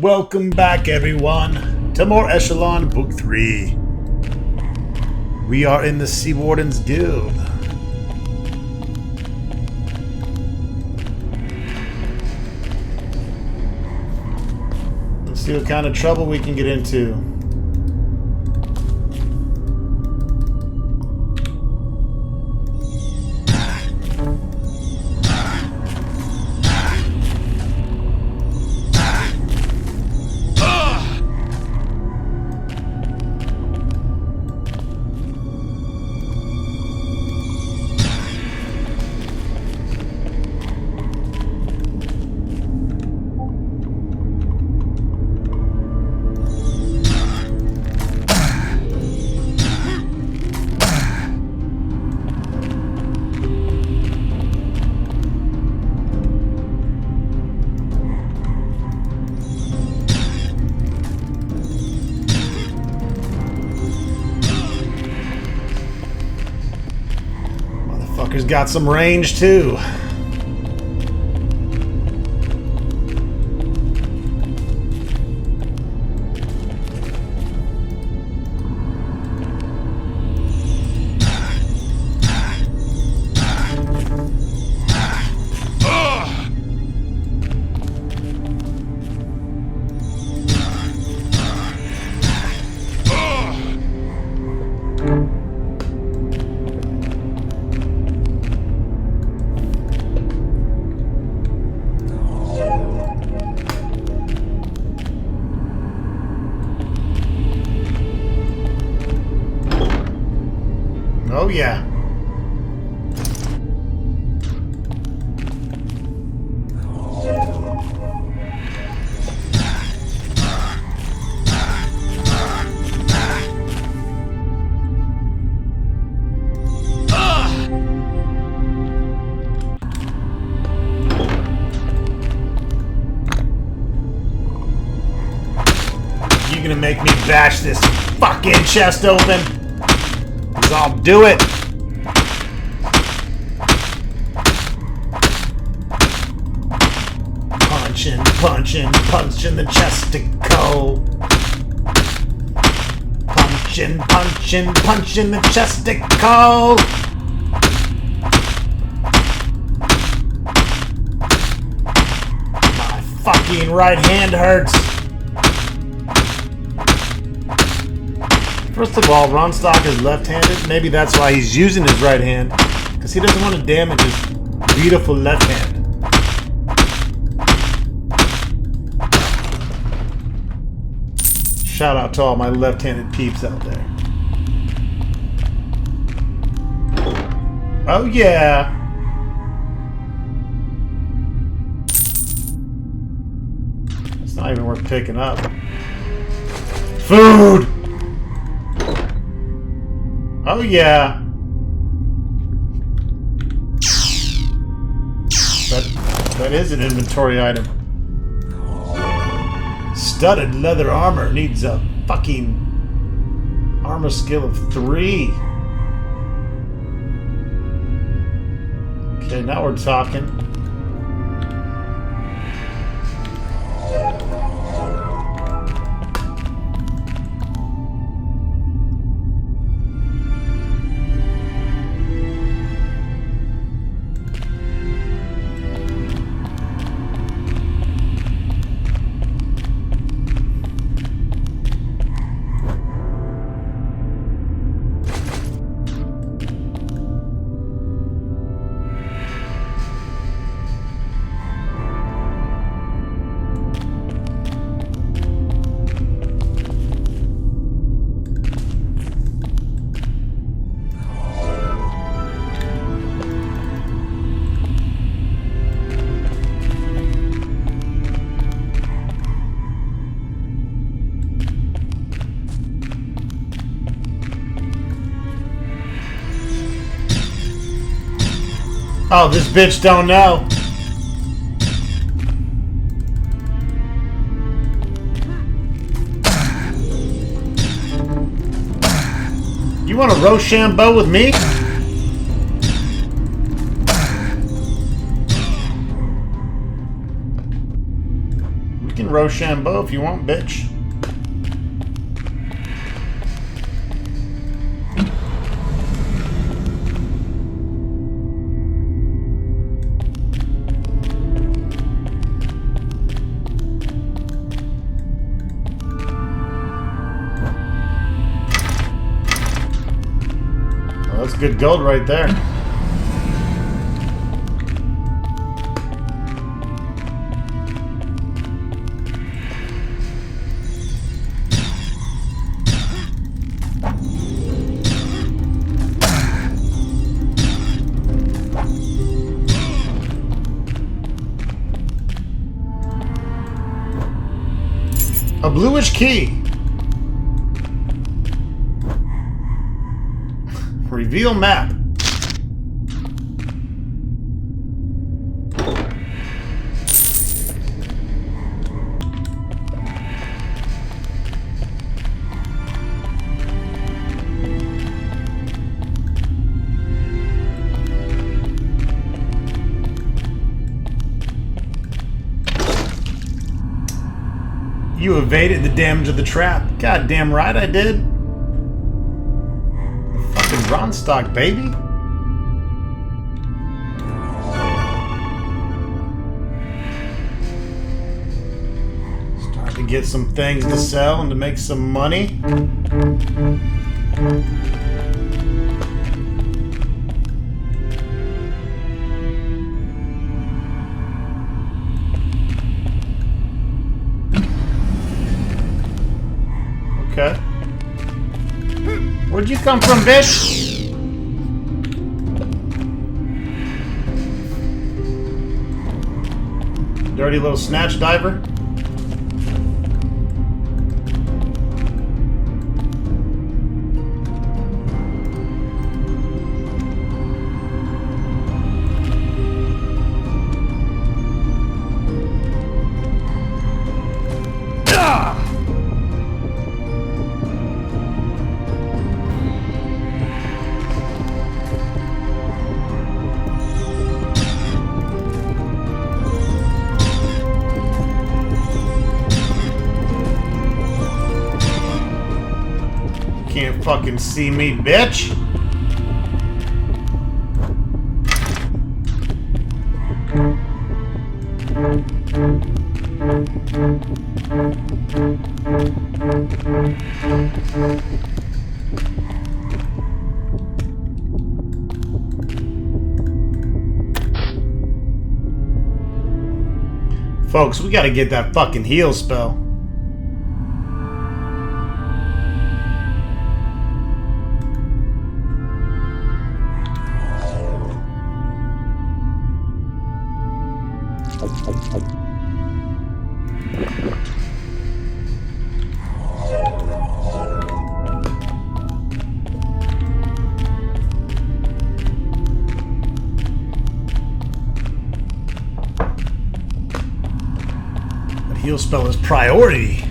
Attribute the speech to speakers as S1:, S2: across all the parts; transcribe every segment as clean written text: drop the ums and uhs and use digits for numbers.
S1: Welcome back, everyone, to more Eschalon Book 3. We are in the Sea Warden's Guild. Let's see what kind of trouble we can get into. Motherfucker's got some range too. Oh yeah. You gonna make me bash this fucking chest open? 'Cause I'll do it. Punching the chesticle. Punching the chesticle. My fucking right hand hurts. First of all, RonStock is left-handed. Maybe that's why he's using his right hand, because he doesn't want to damage his beautiful left hand. Shout out to all my left-handed peeps out there. Oh yeah! It's not even worth picking up. Food! Oh yeah! That is an inventory item. Studded leather armor needs a fucking armor skill of 3. Okay, now we're talking. Oh, this bitch don't know. You want to Rochambeau with me? We can Rochambeau, if you want, bitch. Oh, that's good gold right there. A bluish key. Reveal map. You evaded the damage of the trap. Goddamn right I did. Fucking RonStock, baby. Starting to get some things to sell and to make some money. Okay. Where'd you come from, bitch? Dirty little snatch diver. Can't fucking see me, bitch. Folks, we gotta get that fucking heal spell. Heal spell is priority.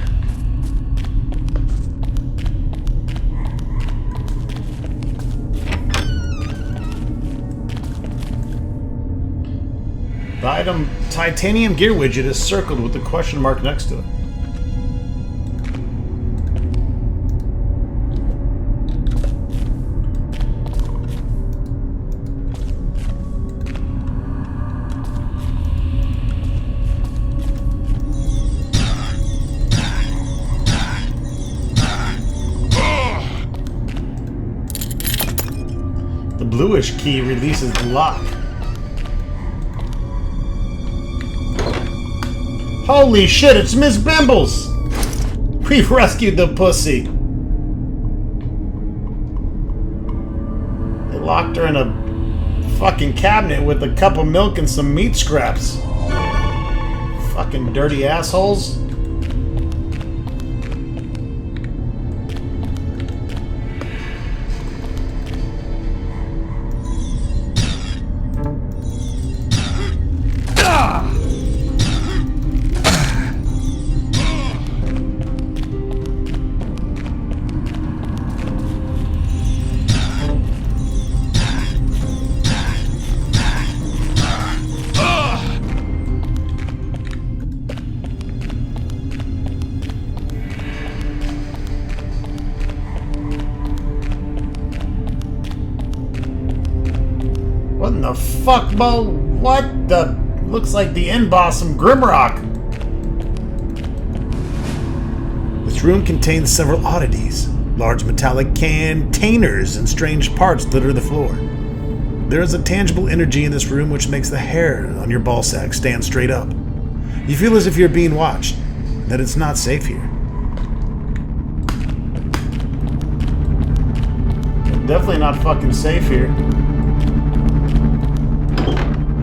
S1: The item titanium gear widget is circled with the question mark next to it. The bluish key releases the lock. Holy shit, it's Miss Bimbles! We've rescued the pussy. They locked her in a fucking cabinet with a cup of milk and some meat scraps. Fucking dirty assholes. fuck, Bo? What the? Looks like the end boss from Grimrock. This room contains several oddities. Large metallic containers and strange parts litter the floor. There is a tangible energy in this room which makes the hair on your ballsack stand straight up. You feel as if you're being watched, that it's not safe here. Definitely not fucking safe here.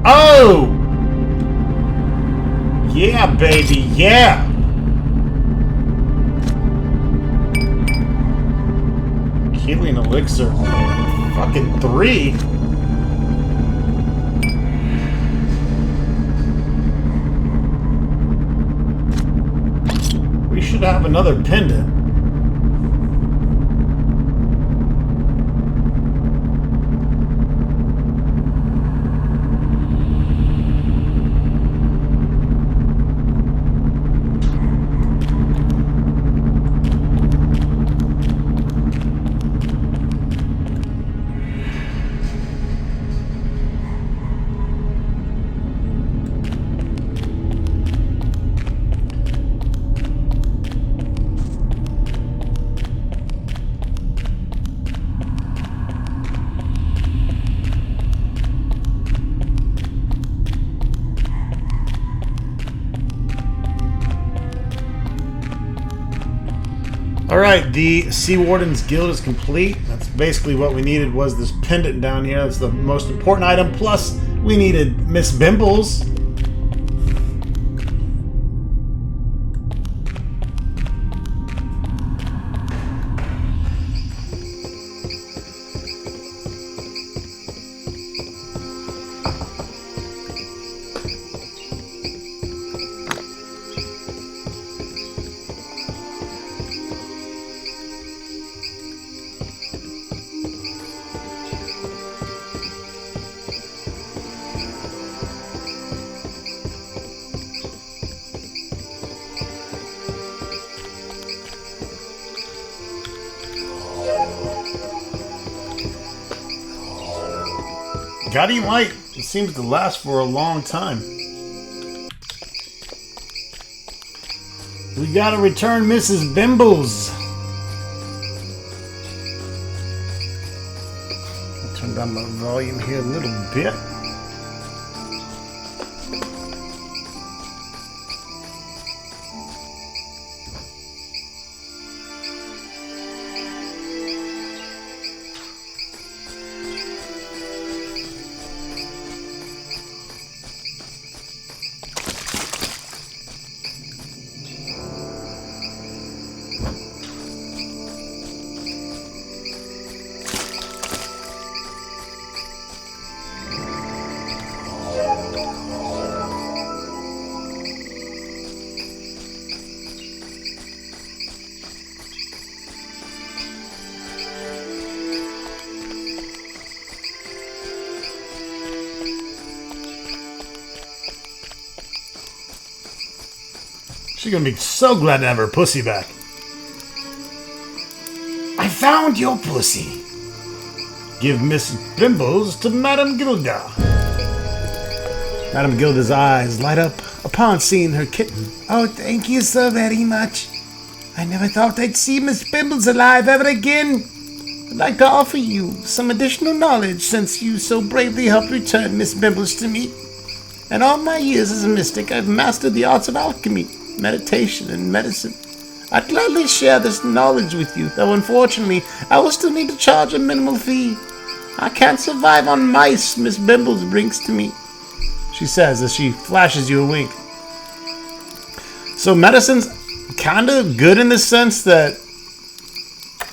S1: Oh! Yeah, baby, yeah! Healing elixir. Fucking 3? We should have another pendant. Alright, the Sea Warden's Guild is complete. That's basically what we needed, was this pendant down here. That's the most important item. Plus, we needed Miss Bimbles. Guiding light. It seems to last for a long time. We gotta return Mrs. Bimbles. I'll turn down my volume here a little bit. She's gonna be so glad to have her pussy back. I found your pussy. Give Miss Bimbles to Madame Gilda. Madame Gilda's eyes light up upon seeing her kitten.
S2: Oh, thank you so very much. I never thought I'd see Miss Bimbles alive ever again. I'd like to offer you some additional knowledge since you so bravely helped return Miss Bimbles to me. In all my years as a mystic, I've mastered the arts of alchemy, meditation, and medicine. I'd gladly share this knowledge with you, though unfortunately, I will still need to charge a minimal fee. I can't survive on mice Miss Bimbles brings to me,
S1: she says as she flashes you a wink. So medicine's kind of good in the sense that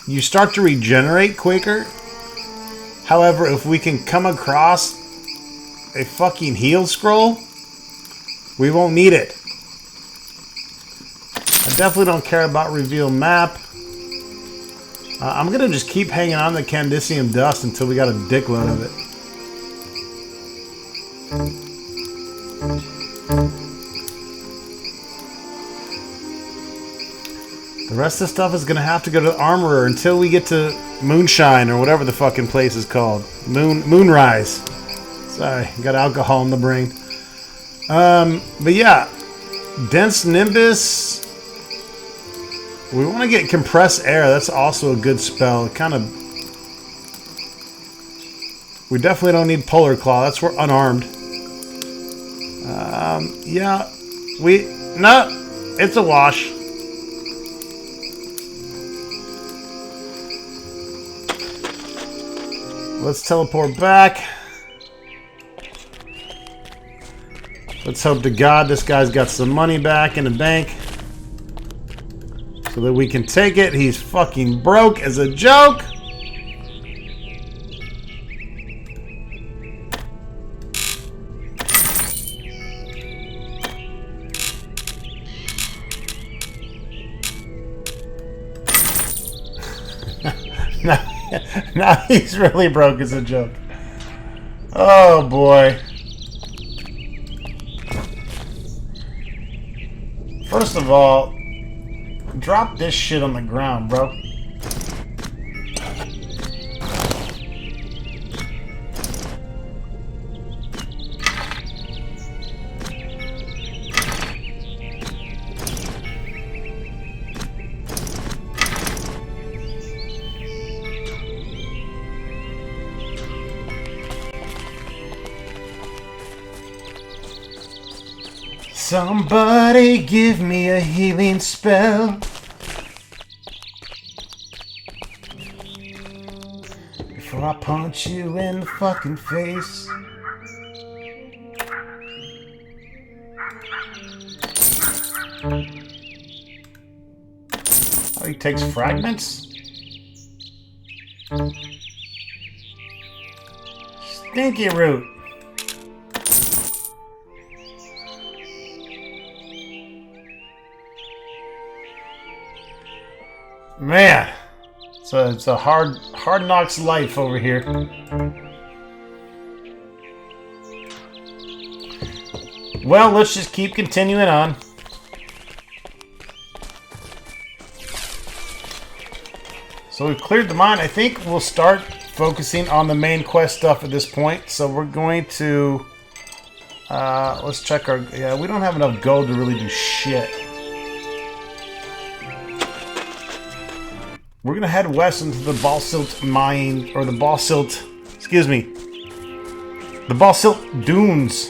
S1: you start to regenerate quicker. However, if we can come across a fucking heal scroll, we won't need it. I definitely don't care about reveal map. I'm gonna just keep hanging on to Candicium dust until we got a dickload of it. The rest of the stuff is gonna have to go to the armorer until we get to Moonshine or whatever the fucking place is called. Moonrise. Sorry, got alcohol in the brain. But yeah, dense nimbus. We want to get compressed air. That's also a good spell. Kind of. We definitely don't need polar claw. That's for unarmed. Yeah, no, it's a wash. Let's teleport back. Let's hope to God this guy's got some money back in the bank so that we can take it. He's fucking broke as a joke. Now he's really broke as a joke. Oh boy. First of all, drop this shit on the ground, bro. Somebody give me a healing spell before I punch you in the fucking face. Oh, he takes fragments? Stinky root. Man, so it's a hard knocks life over here. Well, let's just keep continuing on. So we've cleared the mine. I think we'll start focusing on the main quest stuff at this point. So we're going to let's check our. Yeah, we don't have enough gold to really do shit. We're gonna head west into the Baasilt mine, or the Baasilt, excuse me, the Baasilt Dunes,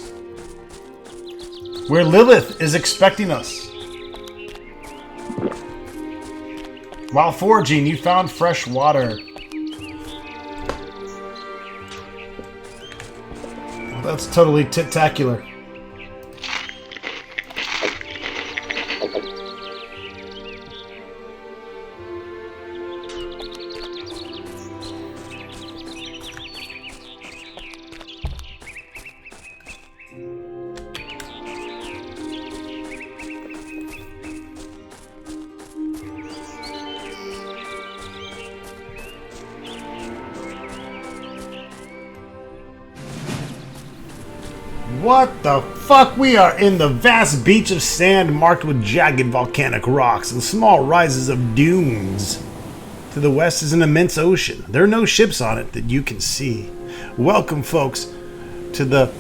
S1: where Lilith is expecting us. While foraging, you found fresh water. Well, that's totally tit-tacular. What the fuck? We are in the vast beach of sand marked with jagged volcanic rocks and small rises of dunes. To the west is an immense ocean. There are no ships on it that you can see. Welcome, folks, to the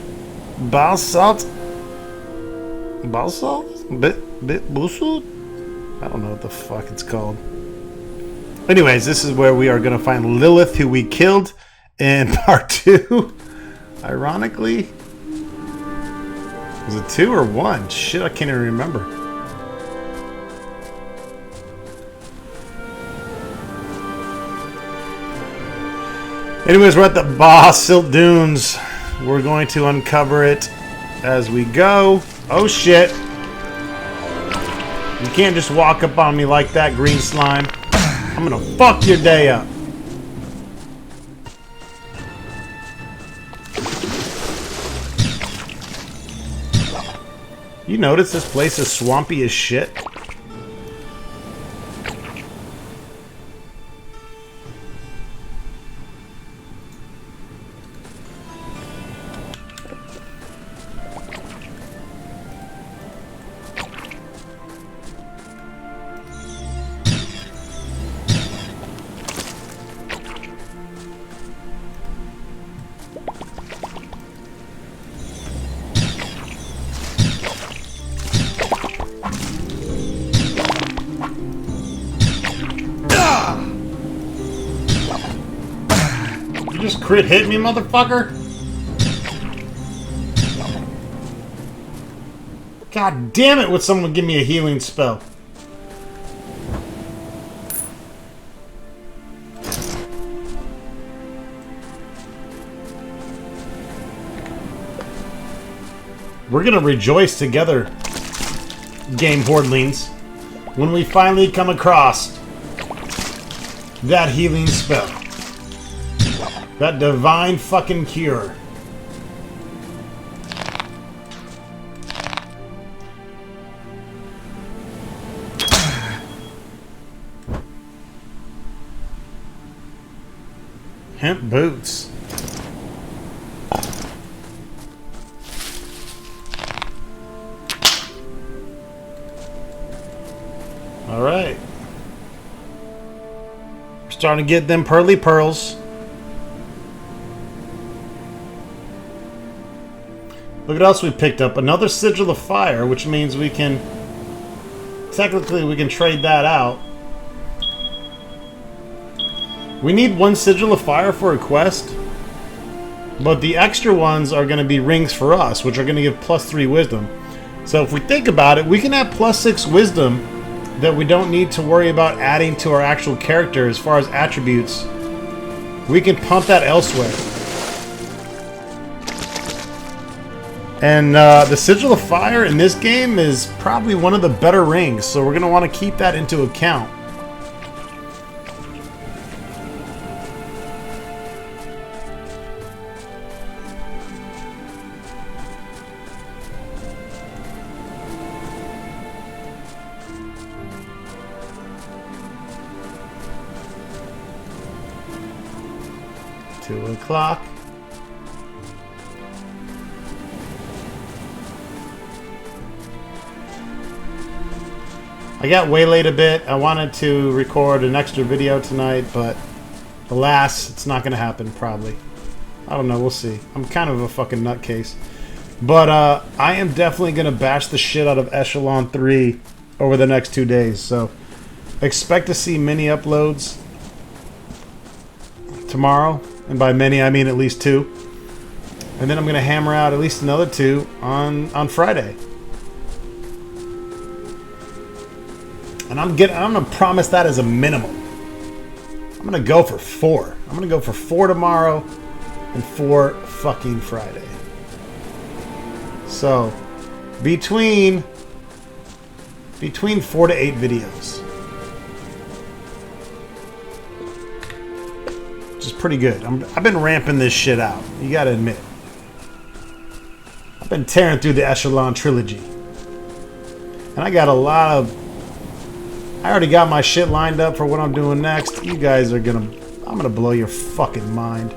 S1: Baasilt? I don't know what the fuck it's called. Anyways, this is where we are going to find Lilith, who we killed in part 2. Ironically. Was it 2 or 1? Shit, I can't even remember. Anyways, we're at the Baasilt Dunes. We're going to uncover it as we go. Oh shit. You can't just walk up on me like that, green slime. I'm gonna fuck your day up. You notice this place is swampy as shit? Just crit hit me, motherfucker. God damn it, would someone give me a healing spell? We're gonna rejoice together, game hordlings, when we finally come across that healing spell. That divine fucking cure. Hemp boots. Alright. We're starting to get them pearly pearls. Look what else we picked up. Another sigil of fire, which means we can... Technically, we can trade that out. We need one sigil of fire for a quest. But the extra ones are going to be rings for us, which are going to give +3 wisdom. So if we think about it, we can have +6 wisdom that we don't need to worry about adding to our actual character as far as attributes. We can pump that elsewhere. And the Sigil of Fire in this game is probably one of the better rings, so we're going to want to keep that into account. O'clock. I got waylaid a bit. I wanted to record an extra video tonight, but alas, it's not going to happen, probably. I don't know, we'll see. I'm kind of a fucking nutcase. But I am definitely going to bash the shit out of Eschalon 3 over the next 2 days, so expect to see many uploads tomorrow. And by many, I mean at least 2. And then I'm going to hammer out at least another 2 on Friday. And I'm going to promise that as a minimum. I'm going to go for 4. I'm going to go for 4 tomorrow and 4 fucking Friday. So, between 4 to 8 videos. Which is pretty good. I've been ramping this shit out. You gotta admit. I've been tearing through the Eschalon trilogy. And I got a lot of... I already got my shit lined up for what I'm doing next. You guys are gonna... I'm gonna blow your fucking mind.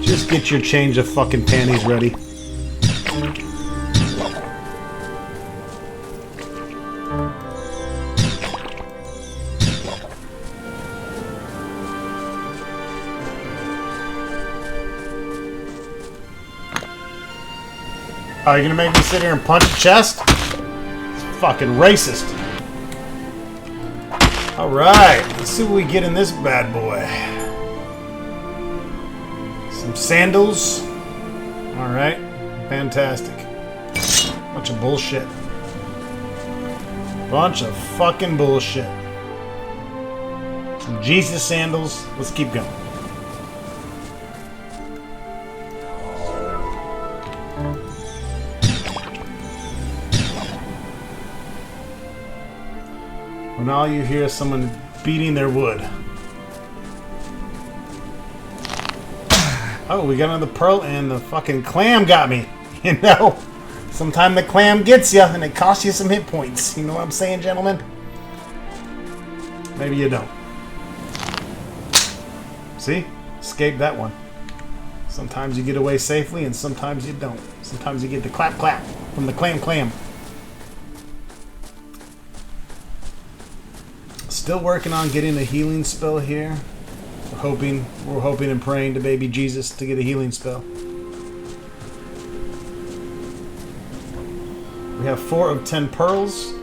S1: Just get your change of fucking panties ready. Are you gonna make me sit here and punch a chest? It's fucking racist. Alright, let's see what we get in this bad boy. Some sandals. Alright, fantastic. Bunch of bullshit. Bunch of fucking bullshit. Some Jesus sandals. Let's keep going. When all you hear is someone beating their wood. Oh, we got another pearl and the fucking clam got me. You know? Sometimes the clam gets you and it costs you some hit points. You know what I'm saying, gentlemen? Maybe you don't. See? Escaped that one. Sometimes you get away safely and sometimes you don't. Sometimes you get the clap clap from the clam. Still working on getting a healing spell here. We're hoping and praying to baby Jesus to get a healing spell. We have 4 of 10 pearls.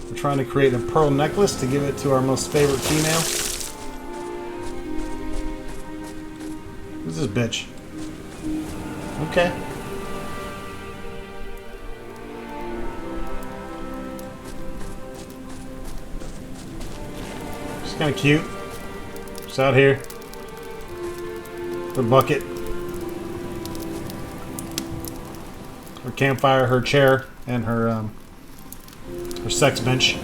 S1: We're trying to create a pearl necklace to give it to our most favorite female. this bitch? Okay. She's kind of cute. She's out here. Her bucket. Her campfire, her chair, and her sex bench.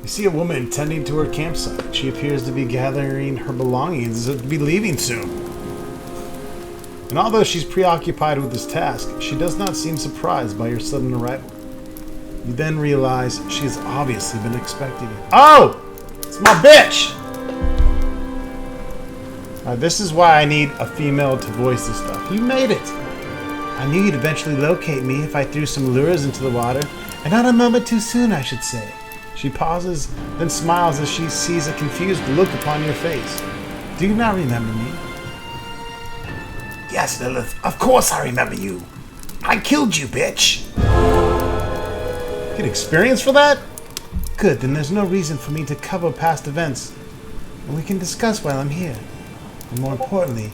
S1: You see a woman tending to her campsite. She appears to be gathering her belongings to be leaving soon. And although she's preoccupied with this task, she does not seem surprised by your sudden arrival. You then realize she has obviously been expecting you. Oh! It's my bitch! This is why I need a female to voice this stuff. You made it! I knew you'd eventually locate me if I threw some lures into the water, and not a moment too soon, I should say. She pauses, then smiles as she sees a confused look upon your face. Do you not remember me?
S2: Yes, Lilith, of course I remember you. I killed you, bitch.
S1: Get experience for that?
S2: Good, then there's no reason for me to cover past events. And we can discuss while I'm here. And more importantly,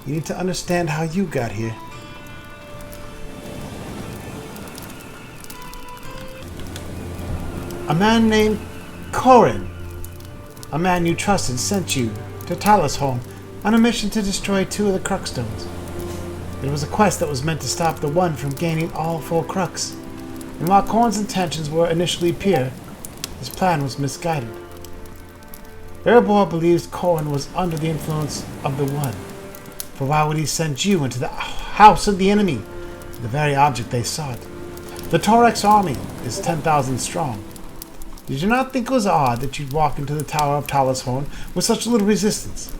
S2: you need to understand how you got here. A man named Corin, a man you trusted, sent you to Talos home on a mission to destroy 2 of the Crux stones. It was a quest that was meant to stop the one from gaining all 4 Crux. And while Corin's intentions were initially pure, his plan was misguided. Erebor believes Corin was under the influence of the One, for why would he send you into the house of the enemy, the very object they sought? The Torex army is 10,000 strong. Did you not think it was odd that you'd walk into the Tower of Talishorn with such little resistance?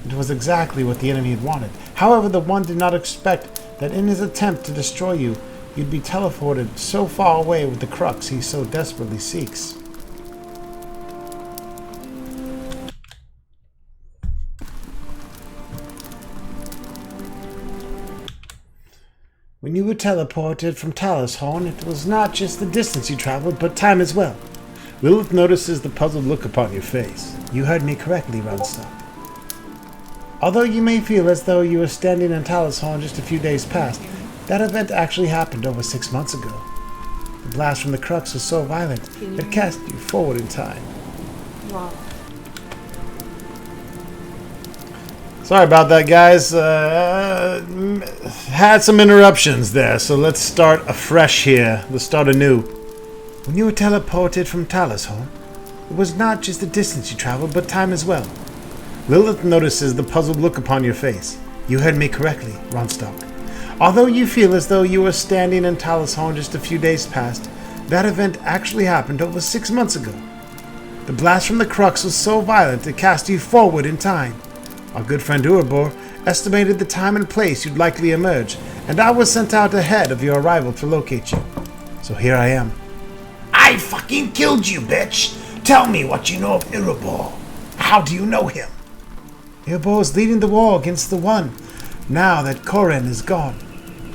S2: It was exactly what the enemy had wanted. However, the One did not expect that in his attempt to destroy you, you'd be teleported so far away with the Crux he so desperately seeks. When you were teleported from Talishorn, it was not just the distance you traveled, but time as well. Lilith notices the puzzled look upon your face. You heard me correctly, RonStock. Although you may feel as though you were standing in Talishorn just a few days past, that event actually happened over 6 months ago. The blast from the Crux was so violent, it cast you forward in time.
S3: Wow.
S1: Sorry about that, guys. Had some interruptions there, so let's start afresh here. Let's start anew. When you were teleported from Talishorn, it was not just the distance you traveled, but time as well. Lilith notices the puzzled look upon your face. You heard me correctly, RonStock. Although you feel as though you were standing in Talishorn just a few days past, that event actually happened over 6 months ago. The blast from the Crux was so violent it cast you forward in time. Our good friend Erebor estimated the time and place you'd likely emerge, and I was sent out ahead of your arrival to locate you. So here I am.
S2: I fucking killed you, bitch. Tell me what you know of Erebor. How do you know him?
S1: Erebor is leading the war against the One, now that Corin is gone.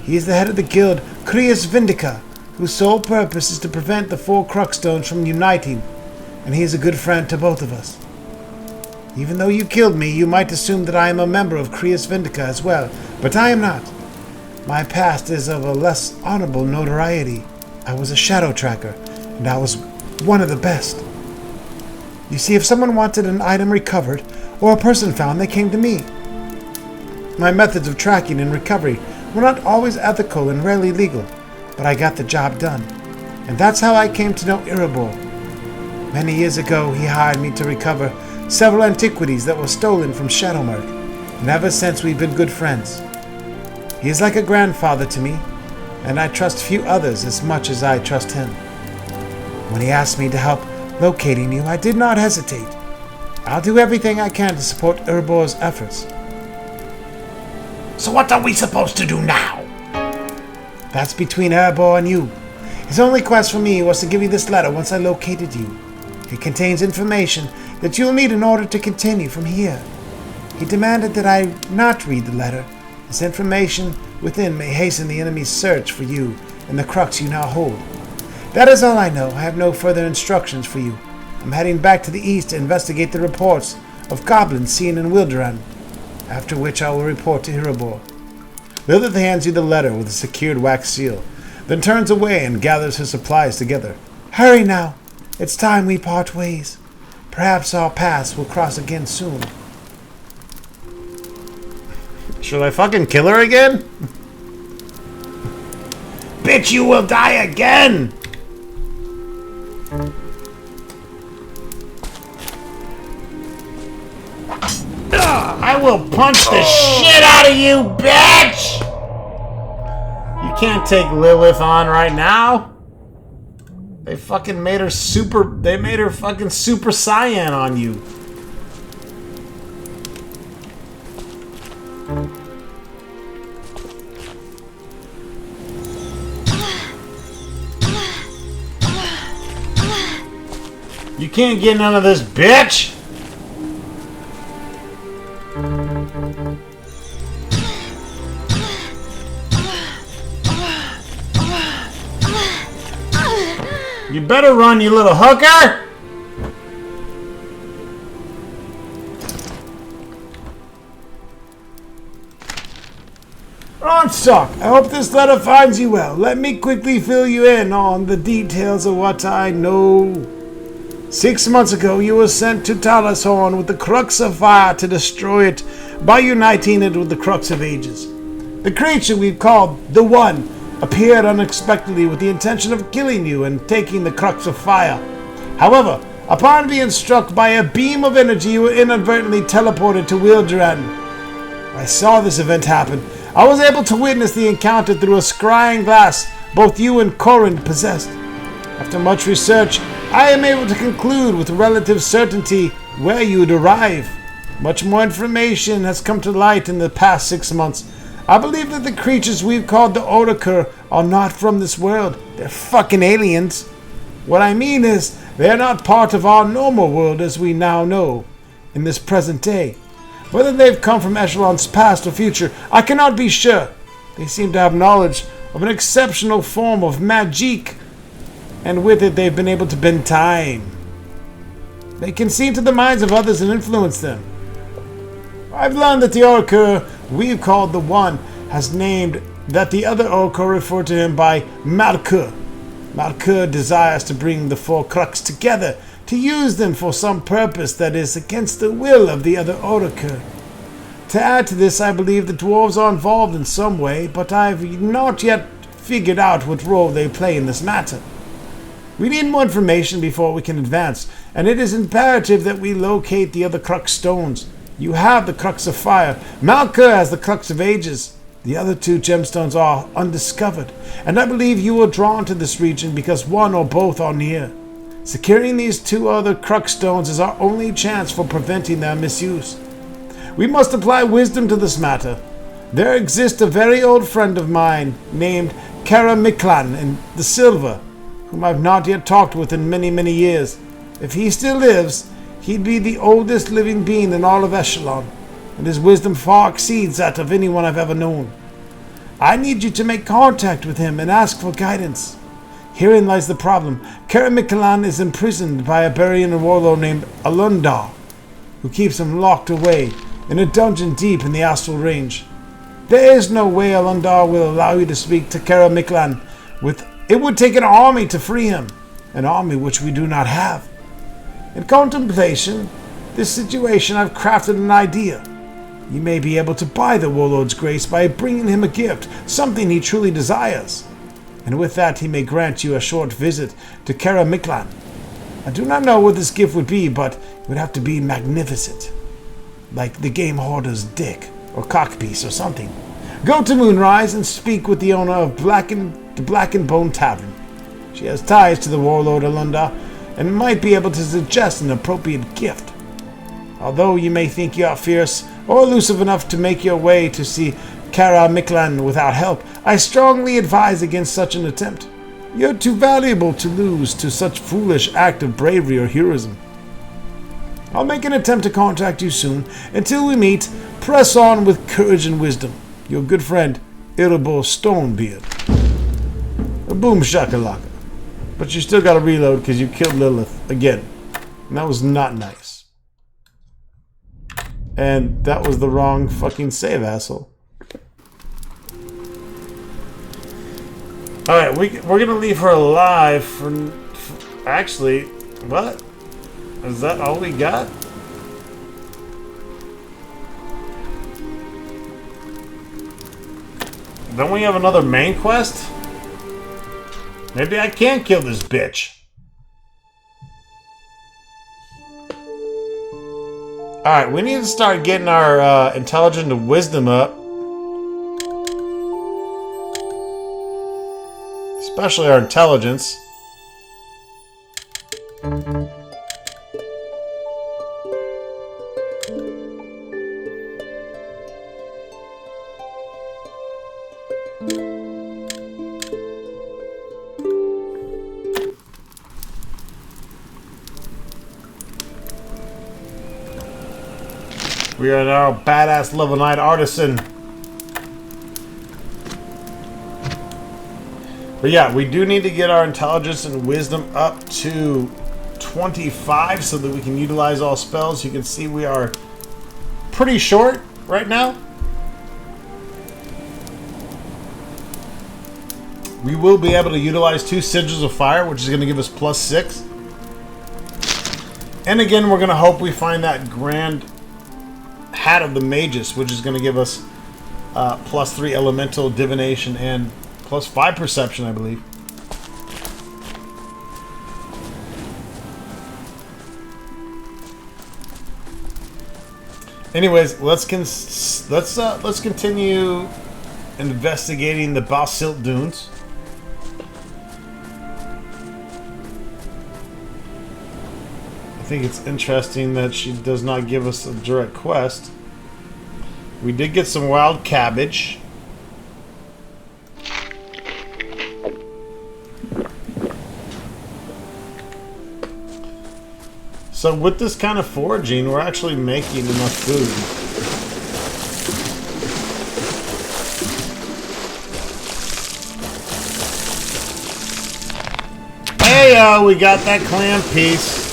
S1: He is the head of the guild Crius Vindica, whose sole purpose is to prevent the 4 Crux stones from uniting, and he is a good friend to both of us. Even though you killed me, you might assume that I am a member of Crius Vindica as well, but I am not. My past is of a less honorable notoriety. I was a shadow tracker, and I was one of the best. You see, if someone wanted an item recovered, or a person found, they came to me. My methods of tracking and recovery were not always ethical and rarely legal, but I got the job done. And that's how I came to know Erebor. Many years ago, he hired me to recover several antiquities that were stolen from Shadowmark, and ever since we've been good friends. He is like a grandfather to me, and I trust few others as much as I trust him. When he asked me to help locating you, I did not hesitate. I'll do everything I can to support Erebor's efforts.
S2: So what are we supposed to do now?
S1: That's between Erebor and you. His only quest for me was to give you this letter once I located you. It contains information that you'll need in order to continue from here. He demanded that I not read the letter. This information within may hasten the enemy's search for you and the Crux you now hold. That is all I know. I have no further instructions for you. I'm heading back to the east to investigate the reports of goblins seen in Wilderan. after which I will report to Hirobor. Lilith hands you the letter with a secured wax seal, then turns away and gathers her supplies together.
S2: Hurry now. It's time we part ways. Perhaps our paths will cross again soon.
S1: Should I fucking kill her again?
S2: Bitch, you will die again!
S1: I will punch the shit out of you, bitch! You can't take Lilith on right now. They fucking made her super... They made her fucking super Saiyan on you. You can't get none of this, bitch! You better run, you little hooker!
S2: RonStock, I hope this letter finds you well. Let me quickly fill you in on the details of what I know. 6 months ago, you were sent to Talashorn with the Crux of Fire to destroy it by uniting it with the Crux of Ages. The creature we've called the One appeared unexpectedly with the intention of killing you and taking the Crux of Fire. However, upon being struck by a beam of energy, you were inadvertently teleported to Wilderan. I saw this event happen. I was able to witness the encounter through a scrying glass both you and Corin possessed. After much research, I am able to conclude with relative certainty where you would arrive. Much more information has come to light in the past 6 months. I believe that the creatures we've called the Oracle are not from this world. They're fucking aliens. What I mean is, they're not part of our normal world as we now know, in this present day. Whether they've come from Eschalon's past or future, I cannot be sure. They seem to have knowledge of an exceptional form of magic, and with it they've been able to bend time. They can see into the minds of others and influence them. I've learned that the Oracle we've called the One has named that the other Oracle referred to him by Malkur. Malkur desires to bring the 4 Crux together, to use them for some purpose that is against the will of the other Oracle. To add to this, I believe the dwarves are involved in some way, but I've not yet figured out what role they play in this matter. We need more information before we can advance, and it is imperative that we locate the other Crux stones. You have the Crux of Fire. Malkur has the Crux of Ages. The other 2 gemstones are undiscovered, and I believe you were drawn to this region because one or both are near. Securing these 2 other Crux stones is our only chance for preventing their misuse. We must apply wisdom to this matter. There exists a very old friend of mine named Kara Miklan in the Silver, whom I've not yet talked with in many, many years. If he still lives, he'd be the oldest living being in all of Eschalon, and his wisdom far exceeds that of anyone I've ever known. I need you to make contact with him and ask for guidance. Herein lies the problem. Kara Miklan is imprisoned by a Barian warlord named Alundar, who keeps him locked away in a dungeon deep in the astral range. There is no way Alundar will allow you to speak to Kara Miklan. It would take an army to free him, an army which we do not have. In contemplation, this situation, I've crafted an idea. You may be able to buy the warlord's grace by bringing him a gift, something he truly desires. And with that, he may grant you a short visit to Kara Miklan. I do not know what this gift would be, but it would have to be magnificent. Like the game hoarder's dick, or cockpiece, or something. Go to Moonrise and speak with the owner of the Black and Bone Tavern. She has ties to the warlord Alunda, and might be able to suggest an appropriate gift. Although you may think you are fierce or elusive enough to make your way to see Kara Miklan without help, I strongly advise against such an attempt. You're too valuable to lose to such foolish act of bravery or heroism. I'll make an attempt to contact you soon. Until we meet, press on with courage and wisdom. Your good friend, Irritable Stonebeard. Boom shakalaka. But you still gotta reload because you killed Lilith again. And that was not nice.
S1: And that was the wrong fucking save, asshole. Alright, we're gonna leave her alive for... Actually, what? Is that all we got? Don't we have another main quest? Maybe I can kill this bitch. Alright, we need to start getting our intelligence and wisdom up. Especially our intelligence. We are now a badass level 9 artisan. But yeah, we do need to get our intelligence and wisdom up to 25 so that we can utilize all spells. You can see we are pretty short right now. We will be able to utilize 2 Sigils of Fire, which is going to give us +6. And again, we're going to hope we find that Grand Hat of the Magus, which is going to give us +3 Elemental, Divination, and +5 Perception, I believe. Anyways, let's continue investigating the Baasilt Dunes. I think it's interesting that she does not give us a direct quest. We did get some wild cabbage. So with this kind of foraging, we're actually making enough food. Hey, we got that clam piece.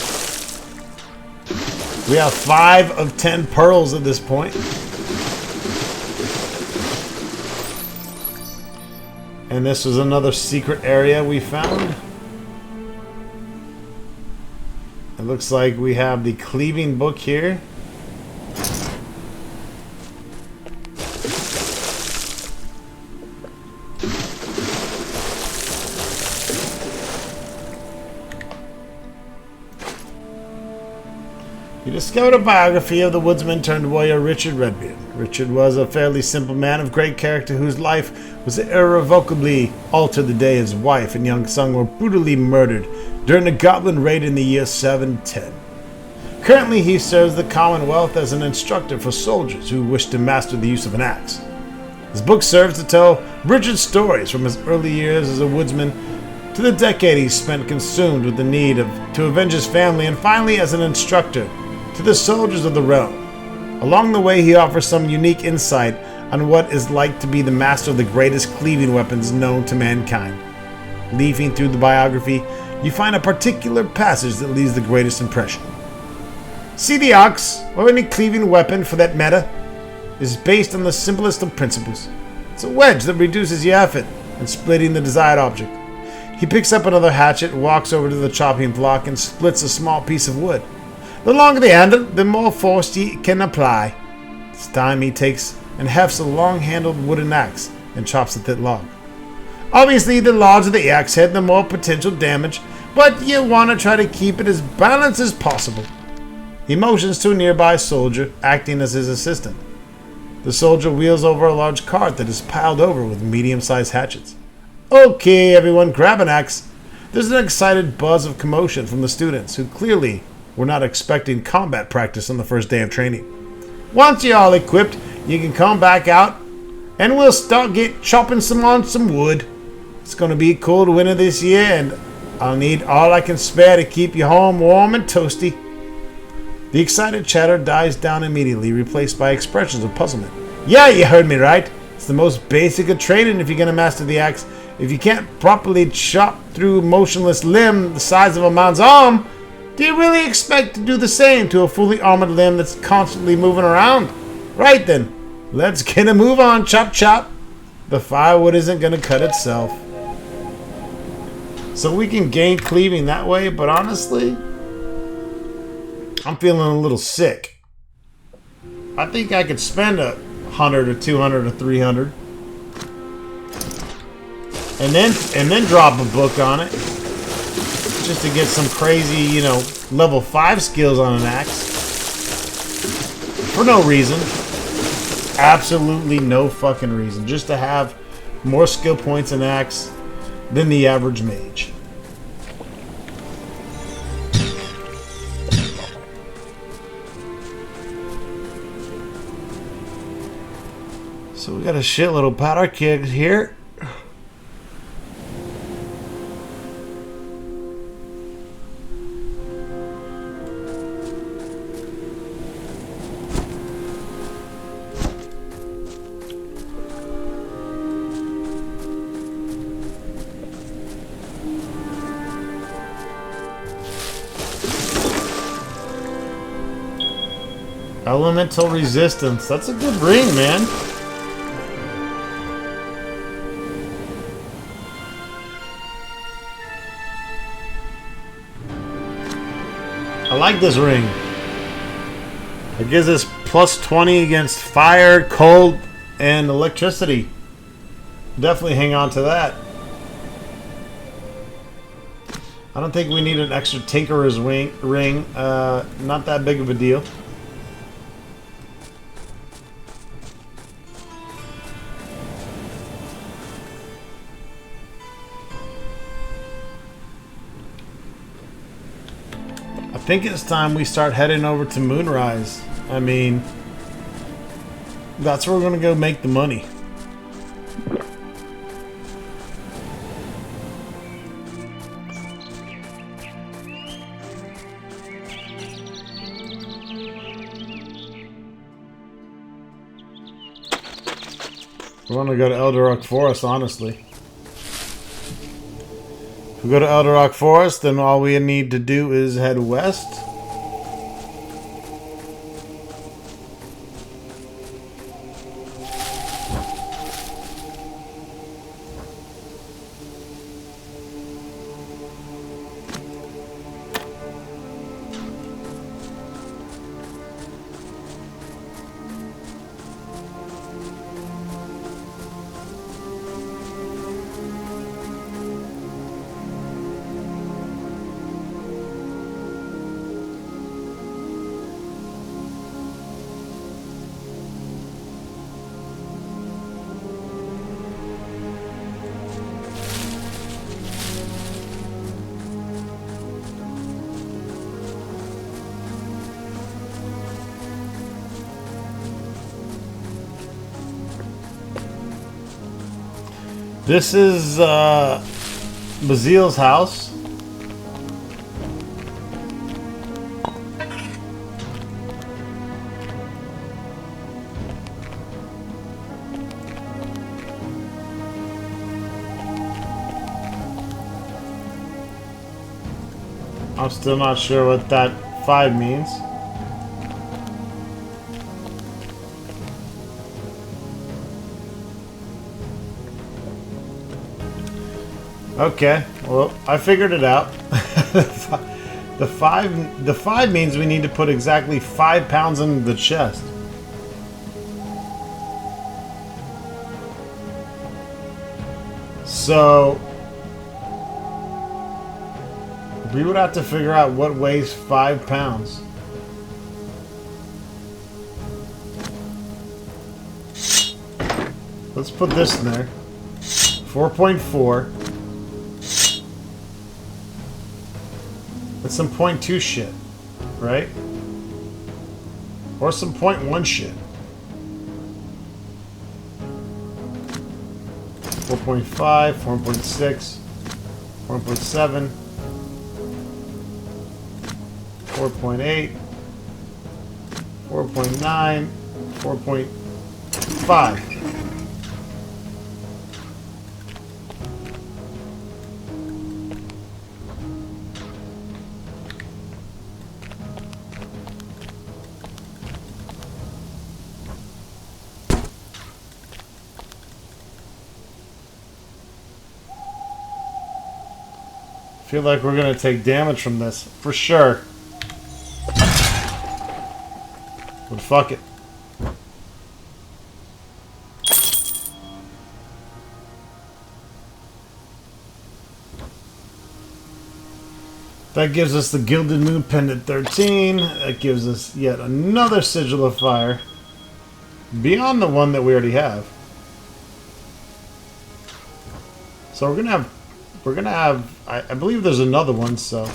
S1: We have 5 of 10 pearls at this point. And this was another secret area we found. It looks like we have the cleaving book here. You discovered a biography of the woodsman turned warrior Richard Redbeard. Richard was a fairly simple man of great character whose life was irrevocably altered the day his wife and young son were brutally murdered during a goblin raid in the year 710. Currently, he serves the Commonwealth as an instructor for soldiers who wish to master the use of an axe. His book serves to tell Richard's stories from his early years as a woodsman to the decade he spent consumed with the need to avenge his family, and finally as an instructor to the soldiers of the realm. Along the way, he offers some unique insight on what it's like to be the master of the greatest cleaving weapons known to mankind. Leafing through the biography, you find a particular passage that leaves the greatest impression. See, the axe, or any cleaving weapon for that matter, is based on the simplest of principles. It's a wedge that reduces your effort in splitting the desired object. He picks up another hatchet, walks over to the chopping block, and splits a small piece of wood. The longer the handle, the more force he can apply. This time he takes and hefts a long-handled wooden axe and chops a thick log. Obviously, the larger the axe head, the more potential damage, but you want to try to keep it as balanced as possible. He motions to a nearby soldier, acting as his assistant. The soldier wheels over a large cart that is piled over with medium-sized hatchets. Okay, everyone, grab an axe. There's an excited buzz of commotion from the students, who clearly were not expecting combat practice on the first day of training. Once you're all equipped, you can come back out, and we'll start chopping some wood. It's going to be a cold winter this year, and I'll need all I can spare to keep you home warm and toasty. The excited chatter dies down immediately, replaced by expressions of puzzlement. Yeah, you heard me right. It's the most basic of training if you're going to master the axe. If you can't properly chop through a motionless limb the size of a man's arm, Do you really expect to do the same to a fully armored limb that's constantly moving around? Right then, let's get a move on, chop chop. The firewood isn't going to cut itself. So we can gain cleaving that way, but honestly, I'm feeling a little sick. I think I could spend 100 or 200 or 300. And then drop a book on it. Just to get some crazy, level 5 skills on an axe. For no reason. Absolutely no fucking reason. Just to have more skill points in axe than the average mage. So we got a shitload of powder kegs here. Elemental resistance. That's a good ring, man. I like this ring. It gives us plus 20 against fire, cold, and electricity. Definitely hang on to that. I don't think we need an extra Tinkerer's ring. Not that big of a deal. I think it's time we start heading over to Moonrise. I mean, that's where we're going to go make the money. We want to go to Elder Forest, honestly. If we go to Elder Forest, then all we need to do is head west. This is Basil's house. I'm still not sure what that 5 means. Okay, well, I figured it out. The five means we need to put exactly 5 pounds in the chest. So we would have to figure out what weighs 5 pounds. Let's put this in there. 4.4. That's some 0.2 shit, right? Or some 0.1 shit. 4.5, 4.6, 4.7, 4.8, 4.9, 4.5. feel like we're gonna take damage from this for sure. But fuck it. That gives us the Gilded Moon Pendant 13. That gives us yet another Sigil of Fire. Beyond the one that we already have. So we're gonna have I believe there's another one, so.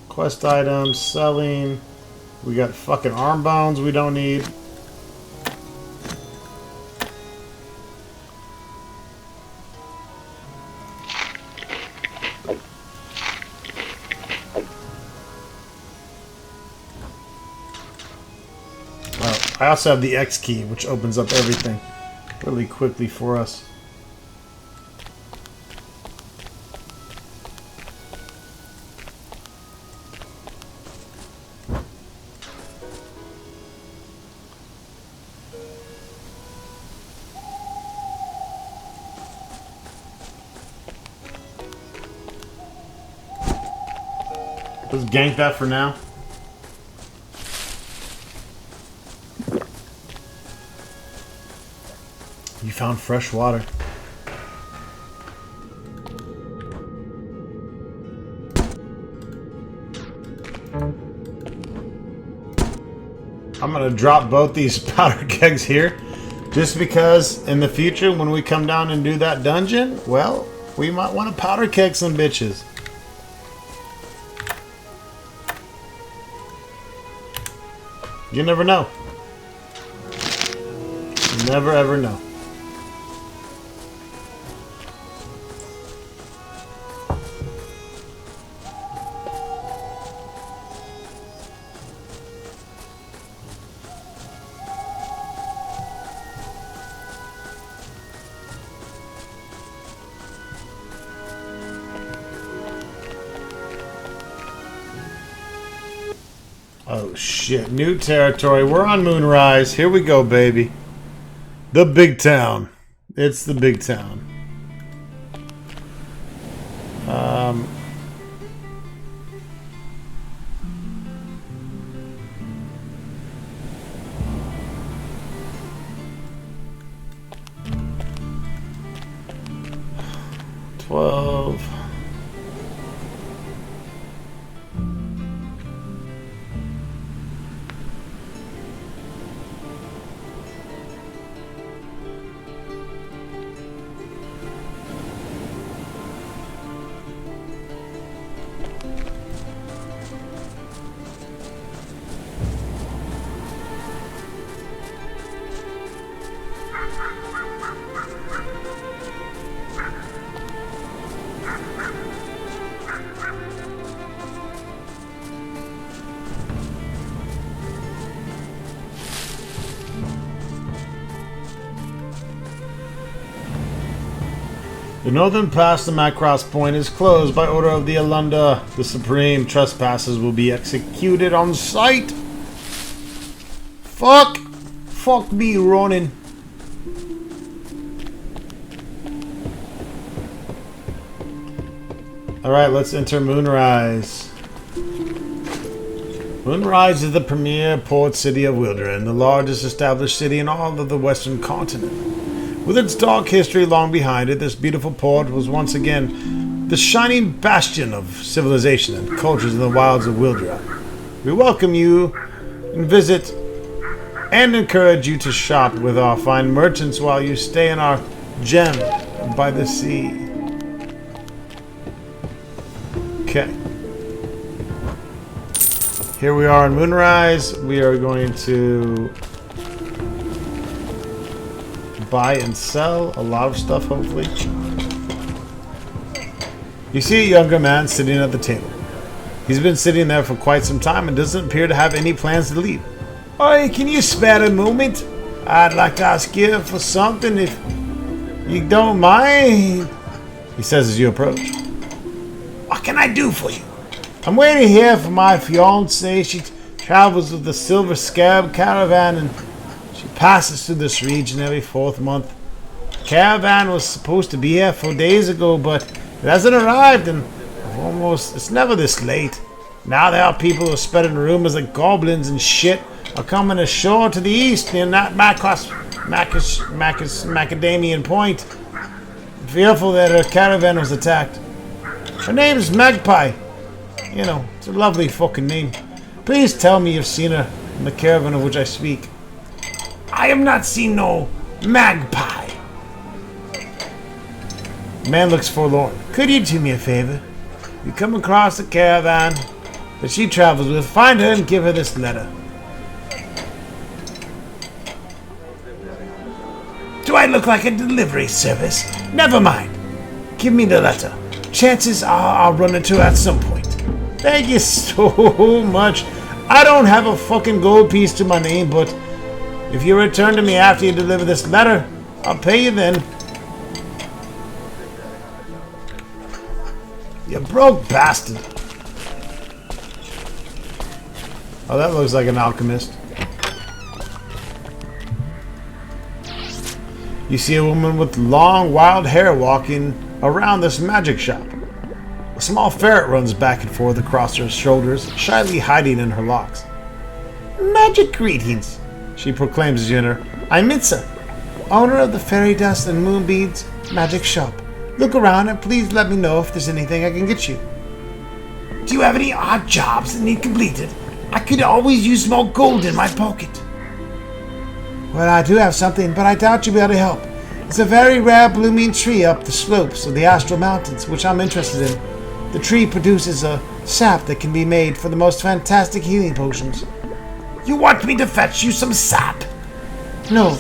S1: Quest items, selling. We got fucking arm bones we don't need. I also have the X key, which opens up everything really quickly for us. Let's gank that for now. You found fresh water. I'm gonna drop both these powder kegs here just because in the future when we come down and do that dungeon, well, we might want to powder keg some bitches. You never know. You never ever know. Oh shit, new territory. We're on Moonrise. Here we go, baby. The big town. It's the big town. $12. The northern pass to Macross Point is closed by order of the Alunda. The supreme trespassers will be executed on sight. Fuck! Fuck me, Ronin. Alright, let's enter Moonrise. Moonrise is the premier port city of Wildren, the largest established city in all of the western continent. With its dark history long behind it, this beautiful port was once again the shining bastion of civilization and cultures in the wilds of Wildra. We welcome you and visit and encourage you to shop with our fine merchants while you stay in our gem by the sea. Okay. Here we are in Moonrise. We are going to buy and sell a lot of stuff, hopefully. You see a younger man sitting at the table. He's been sitting there for quite some time and doesn't appear to have any plans to leave. Oi, can you spare a moment? I'd like to ask you for something if you don't mind, he says as you approach. What can I do for you? I'm waiting here for my fiancée. She travels with the Silver Scab caravan and she passes through this region every 4th month. caravan was supposed to be here 4 days ago, but it hasn't arrived, and it's never this late. Now there are people who are spreading rumors that goblins and shit are coming ashore to the east near Macadamian Point. Fearful that her caravan was attacked. Her name is Magpie. You know, it's a lovely fucking name. Please tell me you've seen her in the caravan of which I speak.
S2: I have not seen no magpie.
S1: Man looks forlorn.
S2: Could you do me a favor?
S1: You come across the caravan that she travels with, find her and give her this letter.
S2: Do I look like a delivery service? Never mind. Give me the letter. Chances are I'll run into her at some point.
S1: Thank you so much. I don't have a fucking gold piece to my name, but if you return to me after you deliver this letter, I'll pay you then. You broke bastard. Oh, that looks like an alchemist. You see a woman with long, wild hair walking around this magic shop. A small ferret runs back and forth across her shoulders, shyly hiding in her locks.
S2: Magic greetings,
S1: she proclaims as you enter.
S2: I'm Mitsa, owner of the Fairy Dust and Moonbeads magic shop. Look around and please let me know if there's anything I can get you. Do you have any odd jobs that need completed? I could always use more gold in my pocket.
S1: Well, I do have something, but I doubt you'll be able to help. It's a very rare blooming tree up the slopes of the Astral Mountains, which I'm interested in. The tree produces a sap that can be made for the most fantastic healing potions.
S2: You want me to fetch you some sap?
S1: No.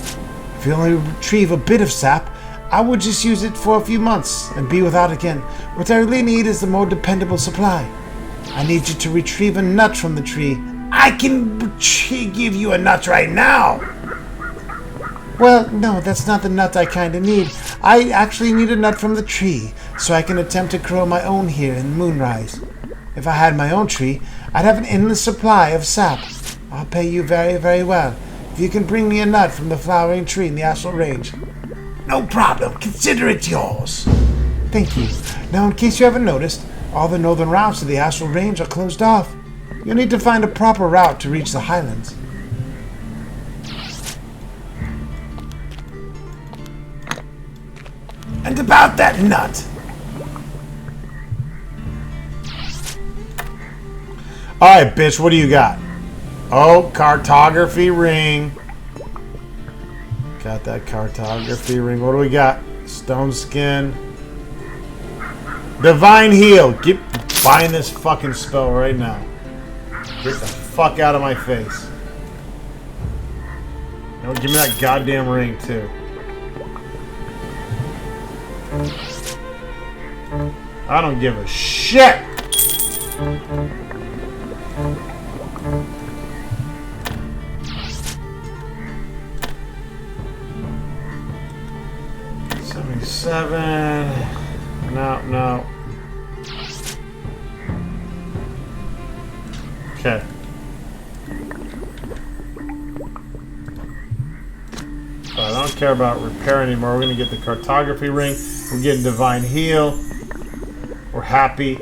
S1: If you only retrieve a bit of sap, I would just use it for a few months and be without again. What I really need is a more dependable supply. I need you to retrieve a nut from the tree.
S2: I can give you a nut right now.
S1: Well, no, that's not the nut I kinda need. I actually need a nut from the tree, so I can attempt to grow my own here in Moonrise. If I had my own tree, I'd have an endless supply of sap. I'll pay you very, very well if you can bring me a nut from the flowering tree in the Astral Range.
S2: No problem. Consider it yours.
S1: Thank you. Now, in case you haven't noticed, all the northern routes to the Astral Range are closed off. You'll need to find a proper route to reach the highlands.
S2: And about that nut.
S1: Alright, bitch, what do you got? Oh, cartography ring. Got that cartography ring. What do we got? Stone skin. Divine heal. Get buying this fucking spell right now. Get the fuck out of my face. No, give me that goddamn ring too. I don't give a shit. No. Okay. I don't care about repair anymore. We're going to get the cartography ring. We're getting divine heal. We're happy.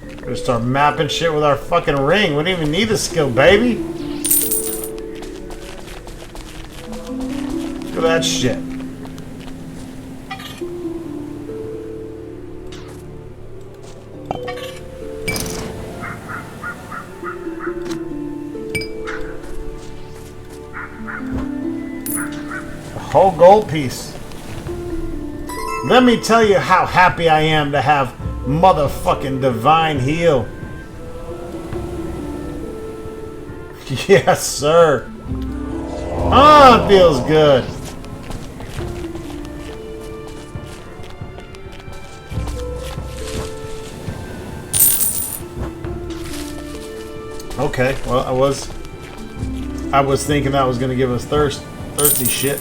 S1: We're going to start mapping shit with our fucking ring. We don't even need the skill, baby. Look at that shit. Whole gold piece. Let me tell you how happy I am to have motherfucking divine heal. Yes, sir. Oh, it feels good. Okay, well, I was thinking that was going to give us thirsty shit.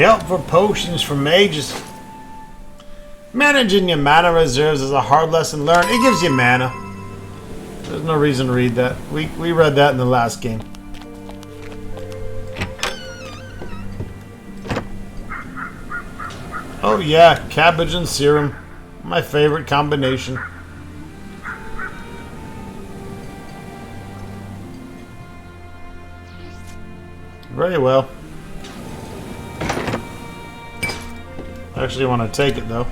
S1: Helpful potions for mages. Managing your mana reserves is a hard lesson learned. It gives you mana. There's no reason to read that. We read that in the last game. Oh yeah, cabbage and serum. My favorite combination. Very well. I actually want to take it though.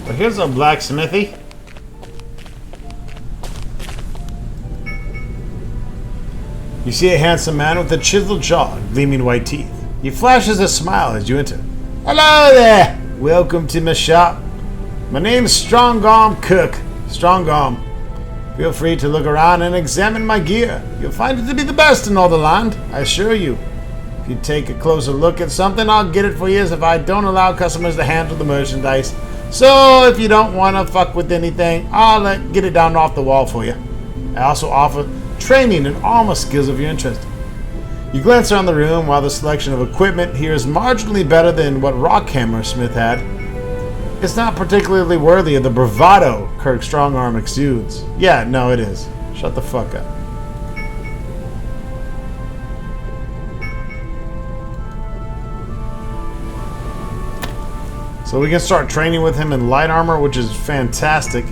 S1: But here's a blacksmithy. You see a handsome man with a chiseled jaw and gleaming white teeth. He flashes a smile as you enter. Hello there! Welcome to my shop. My name's Strongarm Cook. Strongarm. Feel free to look around and examine my gear. You'll find it to be the best in all the land, I assure you. If you take a closer look at something, I'll get it for you, as if I don't allow customers to handle the merchandise. So if you don't want to fuck with anything, I'll get it down off the wall for you. I also offer training and armor skills if you're interested. You glance around the room. While the selection of equipment here is marginally better than what Rockhammer Smith had, it's not particularly worthy of the bravado Kirk Strongarm exudes. Yeah, no, it is. Shut the fuck up. So we can start training with him in light armor, which is fantastic.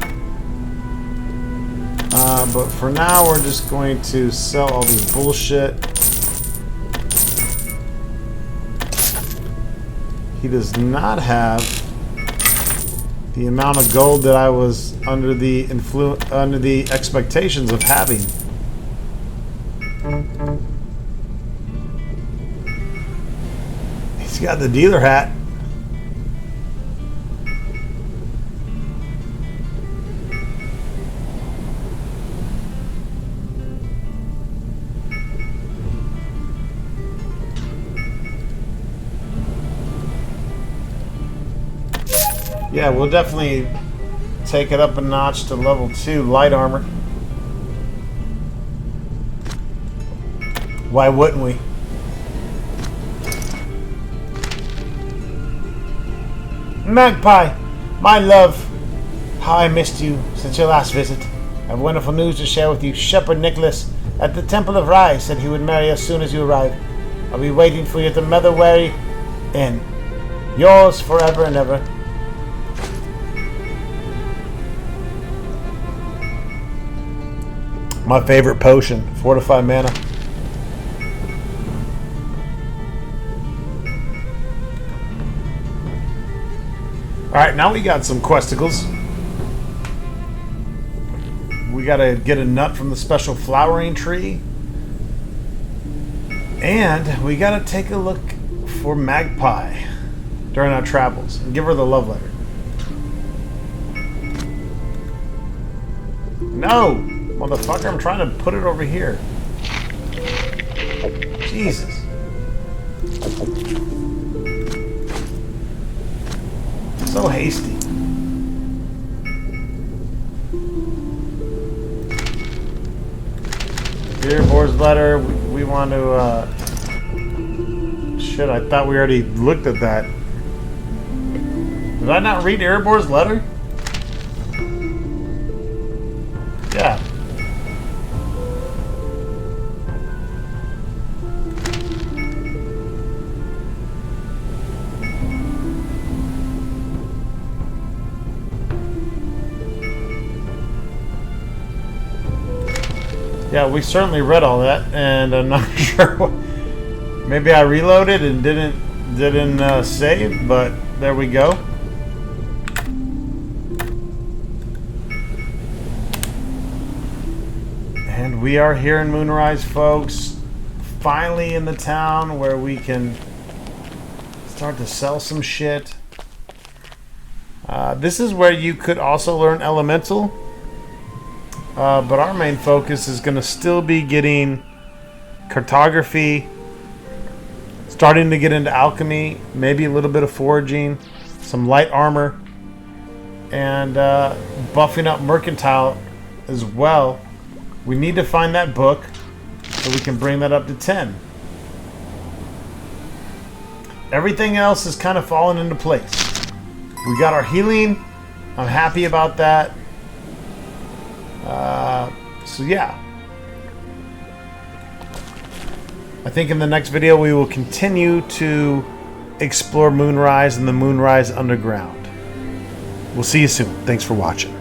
S1: But for now, we're just going to sell all this bullshit. He does not have the amount of gold that I was under the expectations of having. He's got the dealer hat. Yeah, we'll definitely take it up a notch to level 2 light armor. Why wouldn't we? Magpie, my love, how I missed you since your last visit. I have wonderful news to share with you. Shepherd Nicholas at the Temple of Rye said he would marry as soon as you arrive. I'll be waiting for you at the Motherwary Inn. Yours forever and ever. My favorite potion, Fortify Mana. Alright, now we got some questicles. We gotta get a nut from the special flowering tree. And we gotta take a look for Magpie during our travels and give her the love letter. No! Motherfucker, I'm trying to put it over here. Jesus. So hasty. Dear Board's letter, we want to, shit, I thought we already looked at that. Did I not read Erebor's letter? Yeah. Yeah, we certainly read all that, and I'm not sure what, maybe I reloaded and didn't save, but there we go. And we are here in Moonrise, folks. Finally in the town where we can start to sell some shit. This is where you could also learn Elemental. But our main focus is going to still be getting cartography, starting to get into alchemy, maybe a little bit of foraging, some light armor, and buffing up mercantile as well. We need to find that book so we can bring that up to 10. Everything else is kind of falling into place. We got our healing. I'm happy about that. So yeah. I think in the next video we will continue to explore Moonrise and the Moonrise Underground. We'll see you soon. Thanks for watching.